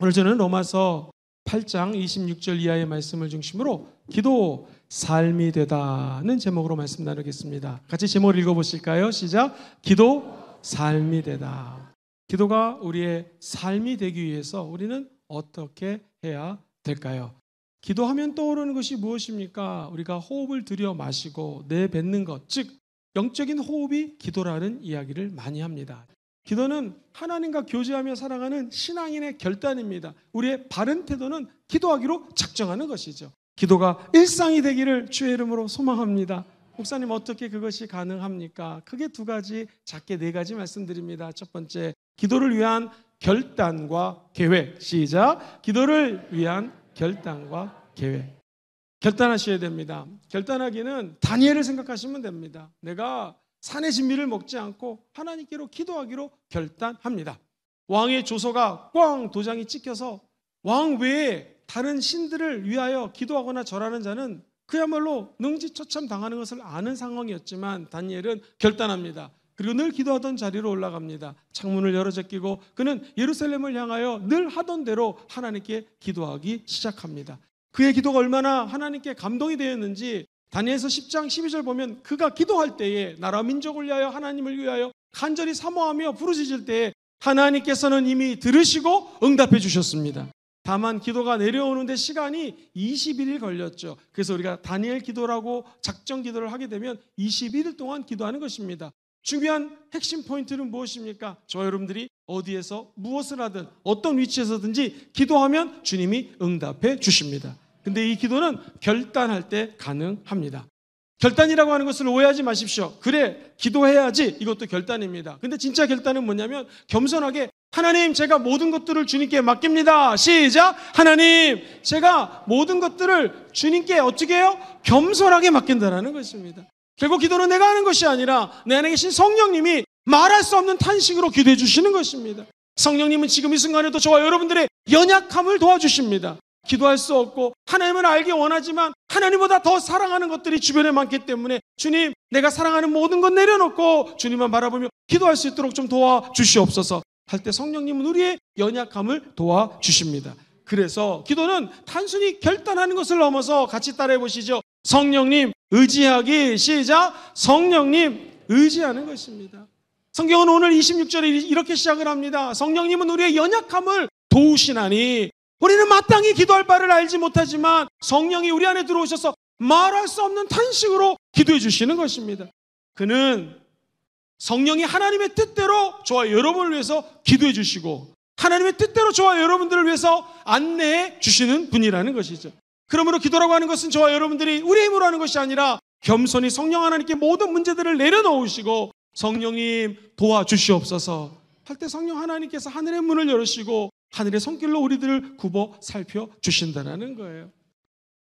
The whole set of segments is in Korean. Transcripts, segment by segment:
오늘 저는 로마서 8장 26절 이하의 말씀을 중심으로 기도 삶이 되다는 제목으로 말씀 나누겠습니다. 같이 제목을 읽어보실까요? 시작. 기도 삶이 되다. 기도가 우리의 삶이 되기 위해서 우리는 어떻게 해야 될까요? 기도하면 떠오르는 것이 무엇입니까? 우리가 호흡을 들여 마시고 내뱉는 것, 즉 영적인 호흡이 기도라는 이야기를 많이 합니다. 기도는 하나님과 교제하며 살아가는 신앙인의 결단입니다. 우리의 바른 태도는 기도하기로 작정하는 것이죠. 기도가 일상이 되기를 주의 이름으로 소망합니다. 목사님, 어떻게 그것이 가능합니까? 크게 두 가지, 작게 네 가지 말씀드립니다. 첫 번째, 기도를 위한 결단과 계획. 시작. 기도를 위한 결단과 계획. 결단하셔야 됩니다. 결단하기는 다니엘을 생각하시면 됩니다. 내가 산의 진미를 먹지 않고 하나님께로 기도하기로 결단합니다. 왕의 조서가 꽝 도장이 찍혀서 왕 외에 다른 신들을 위하여 기도하거나 절하는 자는 그야말로 능지처참 당하는 것을 아는 상황이었지만 다니엘은 결단합니다. 그리고 늘 기도하던 자리로 올라갑니다. 창문을 열어 제끼고 그는 예루살렘을 향하여 늘 하던 대로 하나님께 기도하기 시작합니다. 그의 기도가 얼마나 하나님께 감동이 되었는지 다니엘서 10장 12절 보면 그가 기도할 때에 나라 민족을 위하여 하나님을 위하여 간절히 사모하며 부르짖을 때에 하나님께서는 이미 들으시고 응답해 주셨습니다. 다만 기도가 내려오는데 시간이 21일 걸렸죠. 그래서 우리가 다니엘 기도라고 작정 기도를 하게 되면 21일 동안 기도하는 것입니다. 중요한 핵심 포인트는 무엇입니까? 저와 여러분들이 어디에서 무엇을 하든 어떤 위치에서든지 기도하면 주님이 응답해 주십니다. 근데 이 기도는 결단할 때 가능합니다. 결단이라고 하는 것을 오해하지 마십시오. 그래, 기도해야지. 이것도 결단입니다. 근데 진짜 결단은 뭐냐면 겸손하게 하나님, 제가 모든 것들을 주님께 맡깁니다. 시작. 하나님, 제가 모든 것들을 주님께 어떻게 해요? 겸손하게 맡긴다라는 것입니다. 결국 기도는 내가 하는 것이 아니라 내 안에 계신 성령님이 말할 수 없는 탄식으로 기도해 주시는 것입니다. 성령님은 지금 이 순간에도 저와 여러분들의 연약함을 도와주십니다. 기도할 수 없고 하나님을 알기 원하지만 하나님보다 더 사랑하는 것들이 주변에 많기 때문에 주님, 내가 사랑하는 모든 것 내려놓고 주님만 바라보며 기도할 수 있도록 좀 도와주시옵소서 할 때 성령님은 우리의 연약함을 도와주십니다. 그래서 기도는 단순히 결단하는 것을 넘어서 같이 따라해 보시죠. 성령님 의지하기. 시작. 성령님 의지하는 것입니다. 성경은 오늘 26절에 이렇게 시작을 합니다. 성령님은 우리의 연약함을 도우시나니. 우리는 마땅히 기도할 바를 알지 못하지만 성령이 우리 안에 들어오셔서 말할 수 없는 탄식으로 기도해 주시는 것입니다. 그는 성령이 하나님의 뜻대로 저와 여러분을 위해서 기도해 주시고 하나님의 뜻대로 저와 여러분들을 위해서 안내해 주시는 분이라는 것이죠. 그러므로 기도라고 하는 것은 저와 여러분들이 우리 힘으로 하는 것이 아니라 겸손히 성령 하나님께 모든 문제들을 내려놓으시고 성령님 도와주시옵소서 할 때 성령 하나님께서 하늘의 문을 열으시고 하늘의 손길로 우리들을 굽어 살펴주신다는 거예요.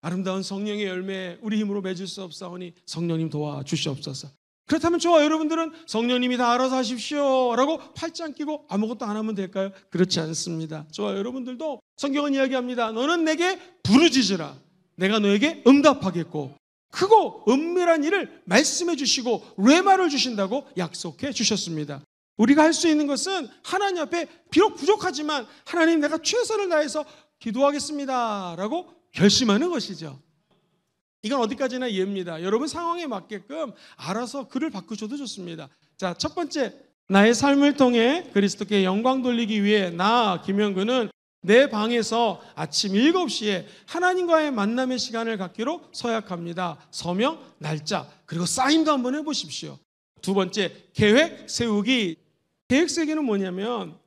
아름다운 성령의 열매 우리 힘으로 맺을 수 없사오니 성령님 도와주시옵소서. 그렇다면 저와 여러분들은 성령님이 다 알아서 하십시오 라고 팔짱 끼고 아무것도 안 하면 될까요? 그렇지 않습니다. 저와 여러분들도 성경은 이야기합니다. 너는 내게 부르짖으라. 내가 너에게 응답하겠고 크고 은밀한 일을 말씀해 주시고 레마를 주신다고 약속해 주셨습니다. 우리가 할 수 있는 것은 하나님 앞에 비록 부족하지만 하나님, 내가 최선을 다해서 기도하겠습니다 라고 결심하는 것이죠. 이건 어디까지나 이해입니다. 여러분 상황에 맞게끔 알아서 글을 바꾸셔도 좋습니다. 자, 첫 번째, 나의 삶을 통해 그리스도께 영광 돌리기 위해 나 김영근은 내 방에서 아침 7시에 하나님과의 만남의 시간을 갖기로 서약합니다. 서명, 날짜, 그리고 사인도 한번 해보십시오. 두 번째, 계획 세우기. 계획 세우기는 뭐냐면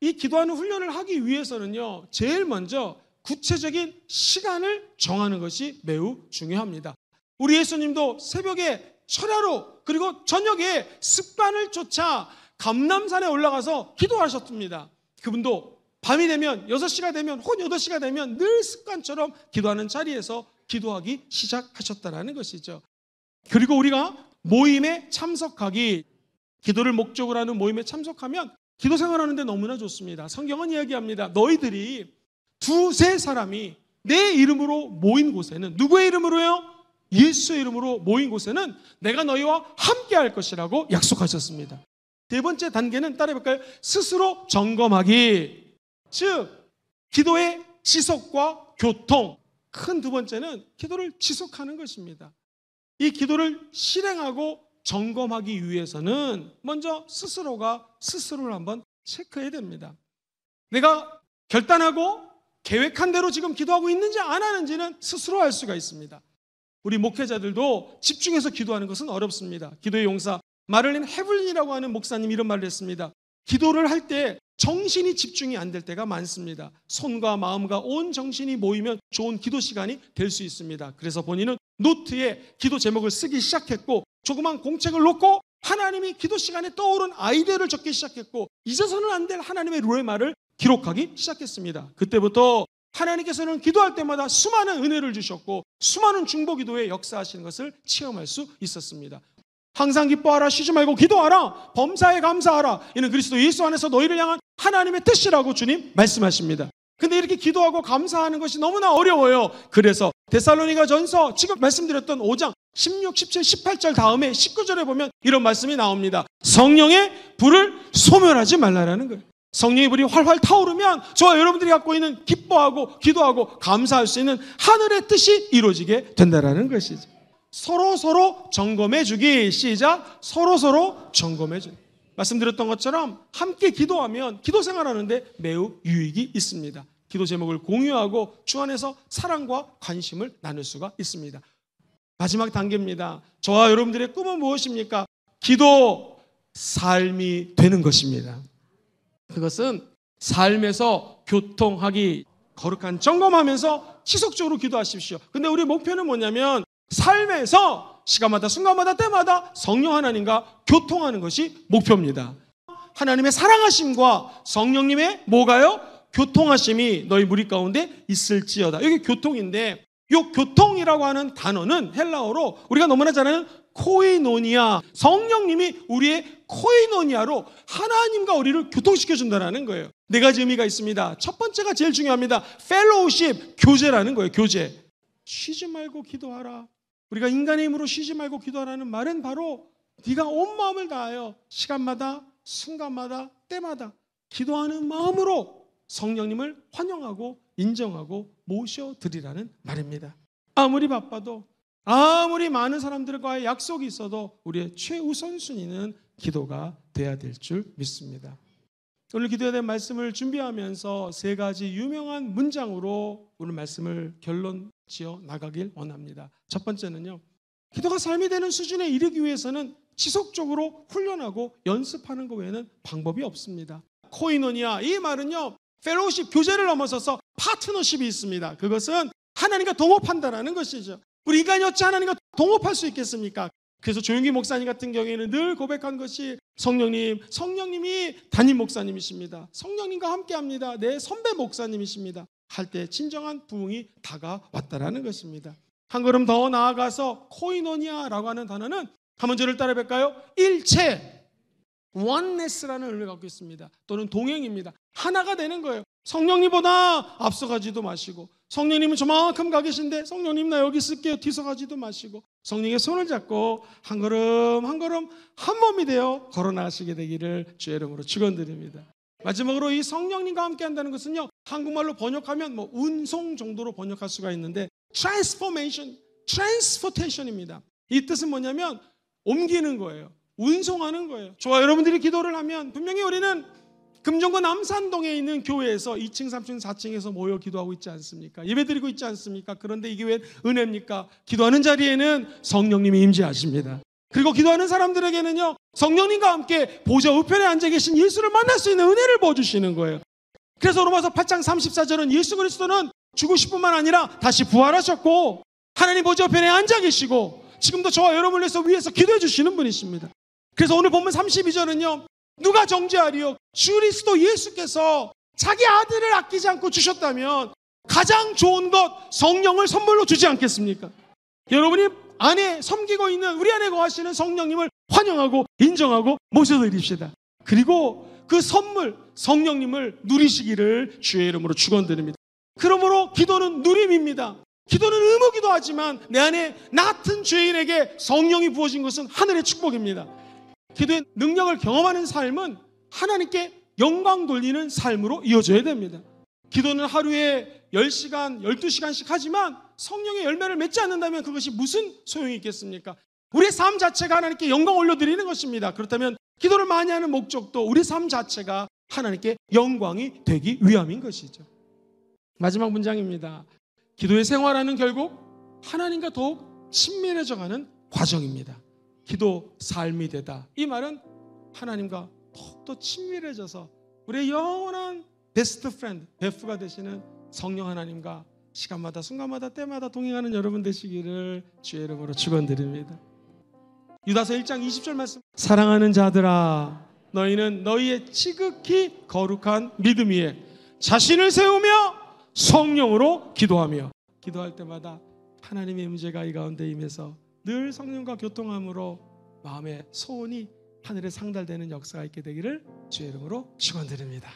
이 기도하는 훈련을 하기 위해서는요, 제일 먼저 구체적인 시간을 정하는 것이 매우 중요합니다. 우리 예수님도 새벽에 철야로 그리고 저녁에 습관을 쫓아 감람산에 올라가서 기도하셨습니다. 그분도 밤이 되면 6시가 되면 혹은 8시가 되면 늘 습관처럼 기도하는 자리에서 기도하기 시작하셨다는 것이죠. 그리고 우리가 모임에 참석하기, 기도를 목적으로 하는 모임에 참석하면 기도 생활하는데 너무나 좋습니다. 성경은 이야기합니다. 너희들이 두세 사람이 내 이름으로 모인 곳에는, 누구의 이름으로요? 예수의 이름으로 모인 곳에는 내가 너희와 함께 할 것이라고 약속하셨습니다. 네 번째 단계는 따라해볼까요? 스스로 점검하기. 즉 기도의 지속과 교통. 큰 두 번째는 기도를 지속하는 것입니다. 이 기도를 실행하고 점검하기 위해서는 먼저 스스로가 스스로를 한번 체크해야 됩니다. 내가 결단하고 계획한 대로 지금 기도하고 있는지 안 하는지는 스스로 알 수가 있습니다. 우리 목회자들도 집중해서 기도하는 것은 어렵습니다. 기도의 용사 마를린 헤블린이라고 하는 목사님이 이런 말을 했습니다. 기도를 할 때 정신이 집중이 안 될 때가 많습니다. 손과 마음과 온 정신이 모이면 좋은 기도 시간이 될 수 있습니다. 그래서 본인은 노트에 기도 제목을 쓰기 시작했고 조그만 공책을 놓고 하나님이 기도 시간에 떠오른 아이디어를 적기 시작했고 잊어서는 안 될 하나님의 루에마를 기록하기 시작했습니다. 그때부터 하나님께서는 기도할 때마다 수많은 은혜를 주셨고 수많은 중보 기도에 역사하시는 것을 체험할 수 있었습니다. 항상 기뻐하라, 쉬지 말고 기도하라, 범사에 감사하라. 이는 그리스도 예수 안에서 너희를 향한 하나님의 뜻이라고 주님 말씀하십니다. 근데 이렇게 기도하고 감사하는 것이 너무나 어려워요. 그래서 데살로니가 전서 지금 말씀드렸던 5장 16, 17, 18절 다음에 19절에 보면 이런 말씀이 나옵니다. 성령의 불을 소멸하지 말라라는 거예요. 성령의 불이 활활 타오르면 저와 여러분들이 갖고 있는 기뻐하고 기도하고 감사할 수 있는 하늘의 뜻이 이루어지게 된다라는 것이죠. 서로 점검해 주기. 시작. 서로 점검해 주기. 말씀드렸던 것처럼 함께 기도하면 기도 생활하는데 매우 유익이 있습니다. 기도 제목을 공유하고 주 안에서 사랑과 관심을 나눌 수가 있습니다. 마지막 단계입니다. 저와 여러분들의 꿈은 무엇입니까? 기도 삶이 되는 것입니다. 그것은 삶에서 교통하기, 거룩한 점검하면서 지속적으로 기도하십시오. 근데 우리 목표는 뭐냐면 삶에서 시간마다 순간마다 때마다 성령 하나님과 교통하는 것이 목표입니다. 하나님의 사랑하심과 성령님의 뭐가요? 교통하심이 너희 무리 가운데 있을지어다. 여기 교통인데 이 교통이라고 하는 단어는 헬라어로 우리가 너무나 잘 아는 코이노니아, 성령님이 우리의 코이노니아로 하나님과 우리를 교통시켜준다는 거예요. 네 가지 의미가 있습니다. 첫 번째가 제일 중요합니다. 펠로우십, 교제라는 거예요. 교제. 쉬지 말고 기도하라. 우리가 인간의 힘으로 쉬지 말고 기도하라는 말은 바로 네가 온 마음을 다하여 시간마다 순간마다 때마다 기도하는 마음으로 성령님을 환영하고 인정하고 모셔드리라는 말입니다. 아무리 바빠도 아무리 많은 사람들과의 약속이 있어도 우리의 최우선순위는 기도가 돼야 될 줄 믿습니다. 오늘 기도해야 될 말씀을 준비하면서 세 가지 유명한 문장으로 오늘 말씀을 결론 지어 나가길 원합니다. 첫 번째는요, 기도가 삶이 되는 수준에 이르기 위해서는 지속적으로 훈련하고 연습하는 것 외에는 방법이 없습니다. 코이노니아, 이 말은요 펠로우십, 교제를 넘어서서 파트너십이 있습니다. 그것은 하나님과 동업한다라는 것이죠. 우리 인간이 어찌 하나님과 동업할 수 있겠습니까? 그래서 조용기 목사님 같은 경우에는 늘 고백한 것이 성령님이 담임 목사님이십니다. 성령님과 함께합니다. 내 선배 목사님이십니다. 할 때 진정한 부흥이 다가왔다라는 것입니다. 한 걸음 더 나아가서 코이노니아라고 하는 단어는 한번 저를 따라 볼까요? 일체, oneness라는 의미를 갖고 있습니다. 또는 동행입니다. 하나가 되는 거예요. 성령님보다 앞서가지도 마시고, 성령님은 저만큼 가 계신데 성령님 나 여기 있을게요 뒤서가지도 마시고, 성령의 손을 잡고 한 걸음 한 걸음 한 몸이 되어 걸어나가시게 되기를 주의 이름으로 축원드립니다. 마지막으로 이 성령님과 함께 한다는 것은요, 한국말로 번역하면 운송 정도로 번역할 수가 있는데 transformation, transportation입니다. 이 뜻은 뭐냐면 옮기는 거예요. 운송하는 거예요. 저와 여러분들이 기도를 하면 분명히 우리는 금정구 남산동에 있는 교회에서 2층, 3층, 4층에서 모여 기도하고 있지 않습니까? 예배드리고 있지 않습니까? 그런데 이게 왜 은혜입니까? 기도하는 자리에는 성령님이 임재하십니다. 그리고 기도하는 사람들에게는요, 성령님과 함께 보좌 우편에 앉아 계신 예수를 만날 수 있는 은혜를 부어주시는 거예요. 그래서 로마서 8장 34절은 예수 그리스도는 죽으실 뿐만 아니라 다시 부활하셨고 하나님 보좌 우편에 앉아 계시고 지금도 저와 여러분을 위해서 위에서 기도해 주시는 분이십니다. 그래서 오늘 본문 32절은요, 누가 정죄하리요? 주 그리스도 예수께서 자기 아들을 아끼지 않고 주셨다면 가장 좋은 것 성령을 선물로 주지 않겠습니까? 여러분이 안에 섬기고 있는 우리 안에 거하시는 성령님을 환영하고 인정하고 모셔드립시다. 그리고 그 선물 성령님을 누리시기를 주의 이름으로 축원드립니다. 그러므로 기도는 누림입니다. 기도는 의무기도 하지만 내 안에 나 같은 죄인에게 성령이 부어진 것은 하늘의 축복입니다. 기도의 능력을 경험하는 삶은 하나님께 영광 돌리는 삶으로 이어져야 됩니다. 기도는 하루에 10시간, 12시간씩 하지만 성령의 열매를 맺지 않는다면 그것이 무슨 소용이 있겠습니까? 우리의 삶 자체가 하나님께 영광 올려드리는 것입니다. 그렇다면 기도를 많이 하는 목적도 우리 삶 자체가 하나님께 영광이 되기 위함인 것이죠. 마지막 문장입니다. 기도의 생활하는 결국 하나님과 더욱 친밀해져가는 과정입니다. 기도 삶이 되다. 이 말은 하나님과 더욱더 친밀해져서 우리의 영원한 베스트 프렌드, 베프가 되시는 성령 하나님과 시간마다 순간마다 때마다 동행하는 여러분 되시기를 주의 이름으로 축원드립니다. 유다서 1장 20절 말씀, 사랑하는 자들아 너희는 너희의 지극히 거룩한 믿음 위에 자신을 세우며 성령으로 기도하며, 기도할 때마다 하나님의 임재가 이 가운데 임해서 늘 성령과 교통함으로 마음의 소원이 하늘에 상달되는 역사가 있게 되기를 주의 이름으로 축원드립니다.